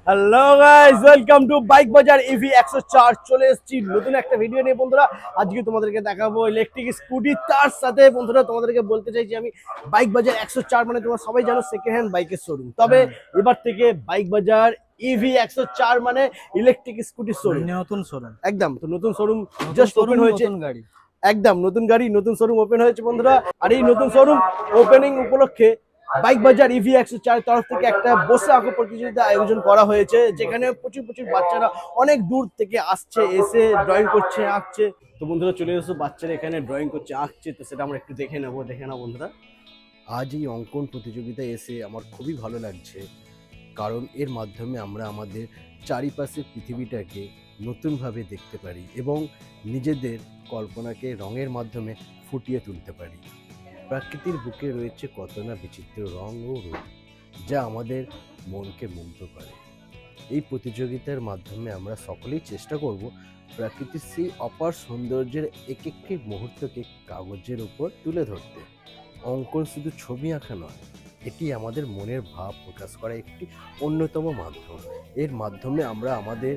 Hello guys, welcome to bike বাজার EV 104। চলে এসেছি নতুন একটা ভিডিও নিয়ে বন্ধুরা। আজকে তোমাদেরকে দেখাবো ইলেকট্রিক স্কুটি, তার সাথে বন্ধুরা তোমাদেরকে বলতে চাইছি আমি বাইক বাজার 104 মানে তোমরা সবাই জানো সেকেন্ড হ্যান্ড বাইকের শোরুম। তবে এবার থেকে বাইক বাজার ইভি 104 মানে ইলেকট্রিক স্কুটি শোরুম, নতুন শোরুম। একদম। তো নতুন শোরুম জাস্ট ওপেন হয়েছে, নতুন গাড়ি, একদম নতুন গাড়ি, নতুন শোরুম ওপেন হয়েছে বন্ধুরা। আর এই নতুন শোরুম ওপেনিং উপলক্ষে বাইক বাজার ইভি 104 তরফ থেকে একটা বসে আঁকো প্রতিযোগিতা আয়োজন করা হয়েছে, যেখানে প্রচুর প্রচুর বাচ্চারা অনেক দূর থেকে আসছে, এসে ড্রয়িং করছে, আঁকছে। তো বন্ধুরা চলে এসো, বাচ্চারা এখানে ড্রয়িং করছে, আঁকছে, তো সেটা আমরা একটু দেখে নেবো। দেখে নাও বন্ধুরা। আজ এই অঙ্কন প্রতিযোগিতায় এসে আমার খুবই ভালো লাগছে, কারণ এর মাধ্যমে আমরা আমাদের চারিপাশের পৃথিবীটাকে নতুনভাবে দেখতে পারি এবং নিজেদের কল্পনাকে রঙের মাধ্যমে ফুটিয়ে তুলতে পারি। প্রকৃতির বুকে রয়েছে কত না বিচিত্র রং ও রূপ, যা আমাদের মনকে মুগ্ধ করে। এই প্রতিযোগিতার মাধ্যমে আমরা সকলেই চেষ্টা করব প্রকৃতির সেই অপার সৌন্দর্যের এক একটি মুহূর্তকে কাগজের উপর তুলে ধরতে। অঙ্কন শুধু ছবি আঁকা নয়, এটি আমাদের মনের ভাব প্রকাশ করা একটি অন্যতম মাধ্যম। এর মাধ্যমে আমরা আমাদের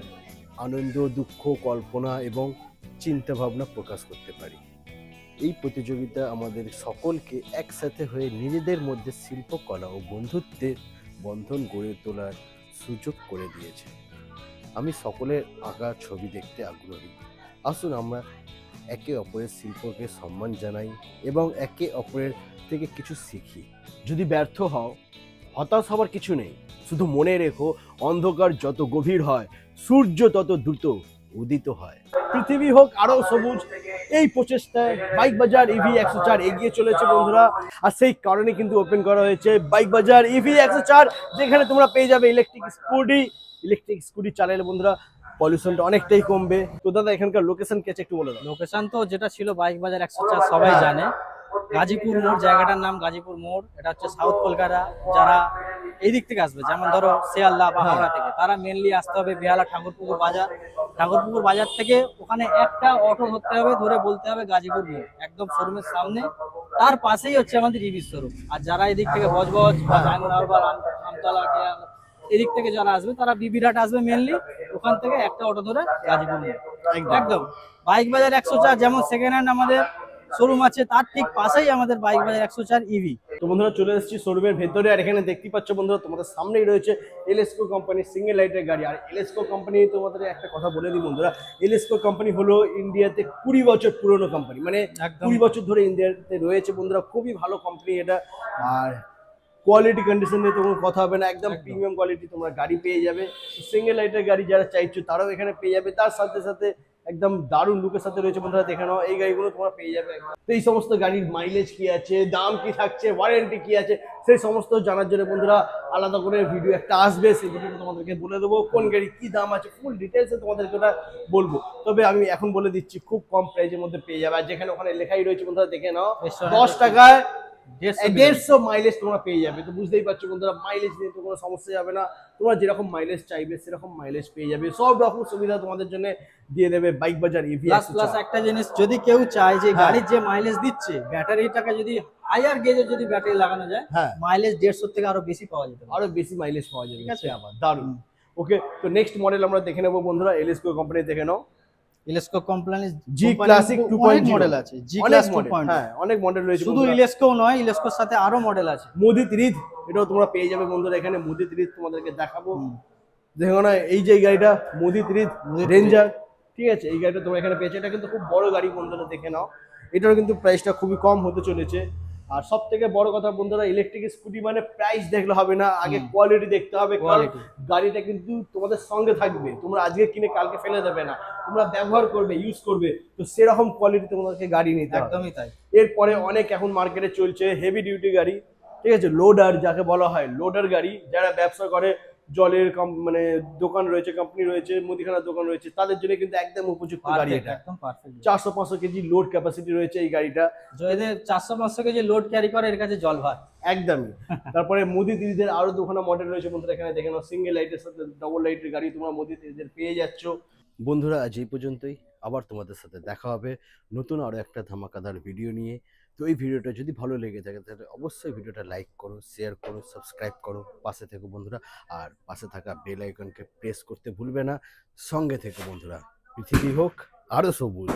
আনন্দ, দুঃখ, কল্পনা এবং চিন্তাভাবনা প্রকাশ করতে পারি। এই প্রতিযোগিতা আমাদের সকলকে একসাথে হয়ে নিজেদের মধ্যে শিল্পকলা ও বন্ধুত্বের বন্ধন গড়ে তোলার সুযোগ করে দিয়েছে। আমি সকলের আঁকা ছবি দেখতে আগ্রহী। আসুন আমরা একে অপরের শিল্পকে সম্মান জানাই এবং একে অপরের থেকে কিছু শিখি। যদি ব্যর্থ হও, হতাশ হবার কিছু নেই। শুধু মনে রেখো, অন্ধকার যত গভীর হয়, সূর্য তত দ্রুত উদিত হয়। পৃথিবী হোক আরো সবুজ, এই প্রচেষ্টায় বাইক বাজার ইভি 104 এগিয়ে চলেছে বন্ধুরা। আর সেই কারণে কিন্তু ওপেন করা হয়েছে বাইক বাজার ইভি 104, যেখানে তোমরা পেয়ে যাবে ইলেকট্রিক স্কুটি। ইলেকট্রিক স্কুটি চালালে বন্ধুরা পলিউশনটা অনেকটাই কমবে। তো দাদা, এখানকার লোকেশন কি আছে একটু বলে দাও। লোকেশন তো যেটা ছিল বাইক বাজার 104 সবাই জানে। গাজীপুর মোড়, জায়গাটার নাম গাজীপুর মোড়। এটা হচ্ছে সাউথ কলকাতা। যারা এই দিক থেকে আসবে, যেমন ধরো শিয়ালদা বা হাওড়া থেকে, তারা মেনলি আসতে হবে বেহালা ঠাকুরপুকুর বাজার। ঠাকুরপুকুর বাজার থেকে ওখানে একটা অটো ধরতে হবে, ধরে বলতে হবে গাজীপুর মোড়, একদম শোরুমের সামনে। তার পাশেই হচ্ছে আমাদের ইভি শোরুম। আর যারা এদিক থেকে বজবজ বা জাঙ্গনার বা আমতলা এদিক থেকে যারা আসবে, তারা বিবিরাট আসবে মেনলি। ওখান থেকে একটা অটো ধরে গাজীপুর মোড় একদম। বাইক বাজার 104 যেমন সেকেন্ড হ্যান্ড আমাদের শোরুম আছে, তার ঠিক পাশেই আমাদের বাইক বাজার 104 ইভি। তো বন্ধুরা চলে এসেছি শোরুমের ভেতরে, আর এখানে দেখতে পাচ্ছ বন্ধুরা তোমাদের সামনেই রয়েছে এলএসকো কোম্পানির সিঙ্গেল লাইটের গাড়ি। আর এলএসকো কোম্পানি, তোমাদের একটা কথা বলে দিই বন্ধুরা, এলএসকো কোম্পানি হলো ইন্ডিয়াতে 20 বছর পুরনো কোম্পানি, মানে 20 বছর ধরে ইন্ডিয়াতে রয়েছে বন্ধুরা। খুবই ভালো কোম্পানি এটা। আর কোয়ালিটি কন্ডিশন নিয়ে তো কোনো কথা হবে না, একদম প্রিমিয়াম কোয়ালিটি তোমরা গাড়ি পেয়ে যাবে। সিঙ্গেল লাইটের গাড়ি যারা চাইছো তারাও এখানে পেয়ে যাবে। তার সাথে সাথে একদম দারুণ লুকের সাথে রয়েছে বন্ধুরা, দেখে নাও এই গাড়িগুলো তোমরা পেয়ে যাবে। তো এই সমস্ত গাড়ির মাইলেজ কি আছে, দাম কি থাকছে, ওয়ারেন্টি কি আছে, সেই সমস্ত জানার জন্য বন্ধুরা আলাদা করে ভিডিও একটা আসবে, সেই ভিডিওটা তোমাদেরকে বলে দেবো কোন গাড়ি কি দাম আছে, ফুল ডিটেলসে তোমাদেরকে ওটা বলবো। তবে আমি এখন বলে দিচ্ছি, খুব কম প্রাইসের মধ্যে পেয়ে যাবে। আর যেখানে ওখানে লেখাই রয়েছে বন্ধুরা, দেখে নাও 10 টাকায় 150 মাইলেজ তোমরা পেয়ে যাবে। তো বুঝতেই পারছো বন্ধুরা, মাইলেজ নিয়ে তো কোনো সমস্যা যাবে না। তোমরা যেরকম মাইলেজ চাইবে সেরকম মাইলেজ পেয়ে যাবে। সব রকম সুবিধা তোমাদের জন্য দিয়ে দেবে বাইক বাজার ইভি। প্লাস একটা জিনিস, যদি কেউ চায় যে গাড়ির যে মাইলেজ দিচ্ছে, ব্যাটারিটাকে যদি হায়ার গেজে যদি ব্যাটারি লাগানো যায়, মাইলেজ 150 থেকে আরো বেশি পাওয়া যেতে পারে, আরো বেশি মাইলেজ পাওয়া যাবে। ঠিক আছে, আবার দারুণ। ওকে, তো নেক্সট মডেল আমরা দেখে নেবো বন্ধুরা। এলএসকো কোম্পানি দেখে নাও। ইলেসকো কোম্পানির জি ক্লাসিক 2.0 মডেল আছে। জি ক্লাস 2.0, হ্যাঁ অনেক মডেল রয়েছে। শুধু ইলেসকো নয়, ইলেসকোর সাথে আরো মডেল আছে। মোদিত রিদ, এটাও তোমরা পেয়ে যাবে বন্ধুরা। এখানে মোদিত রিদ তোমাদেরকে দেখাবো। দেখো না, এই যে গাড়িটা মোদিত রিদ রেঞ্জার, ঠিক আছে, এই গাড়িটা তোমরা এখানে পেয়েছো। এটা কিন্তু খুব বড় গাড়ি বন্ধুরা, দেখে নাও। এটারও কিন্তু প্রাইসটা খুবই কম হতে চলেছে। আর সব থেকে বড় কথা বন্ধুরা, ইলেকট্রিক স্কুটি মানে প্রাইস দেখলে হবে না, আগে কোয়ালিটি দেখতে হবে। কারণ গাড়িটা কিন্তু তোমাদের সঙ্গে থাকবে, তোমরা আজকে কিনে কালকে ফেলে দেবে না, তোমরা ব্যবহার করবে, ইউজ করবে। তো সেরকম কোয়ালিটি তোমাদেরকে গাড়ি নিতে হবে। একদমই তাই। এরপরে অনেক এখন মার্কেটে চলছে হেভি ডিউটি গাড়ি, ঠিক আছে, লোডার যাকে বলা হয়, লোডার গাড়ি। যারা ব্যবসা করে, জলের মানে দোকান রয়েছে, কোম্পানি রয়েছে, মুদিখানার দোকান রয়েছে, তাদের জন্য কিন্তু একদম উপযুক্ত গাড়ি এটা। একদম পারফেক্ট। 400-500 কেজি লোড ক্যাপাসিটি রয়েছে এই গাড়িটা। এদের 400-500 কেজি লোড ক্যারি করে, এর কাছে জল ভার একদমই। তারপরে মোদি দিদিদের আরো দুখানা মডেল রয়েছে বন্ধুরা, এখানে দেখে নাও। সিঙ্গেল লাইটের সাথে ডবল লাইটের গাড়ি তোমরা মোদি দিদিদের পেয়ে যাচ্ছ বন্ধুরা। আজ এই পর্যন্তই, আবার তোমাদের সাথে দেখা হবে নতুন আরো একটা ধামাকাদার ভিডিও নিয়ে। তো এই ভিডিওটা যদি ভালো লেগে থাকে তাহলে অবশ্যই ভিডিওটা লাইক করো, শেয়ার করো, সাবস্ক্রাইব করো, পাশে থেকো বন্ধুরা। আর পাশে থাকা বেল আইকনকে প্রেস করতে ভুলবে না। সঙ্গে থেকো বন্ধুরা। পৃথিবী হোক আরো সবুজ।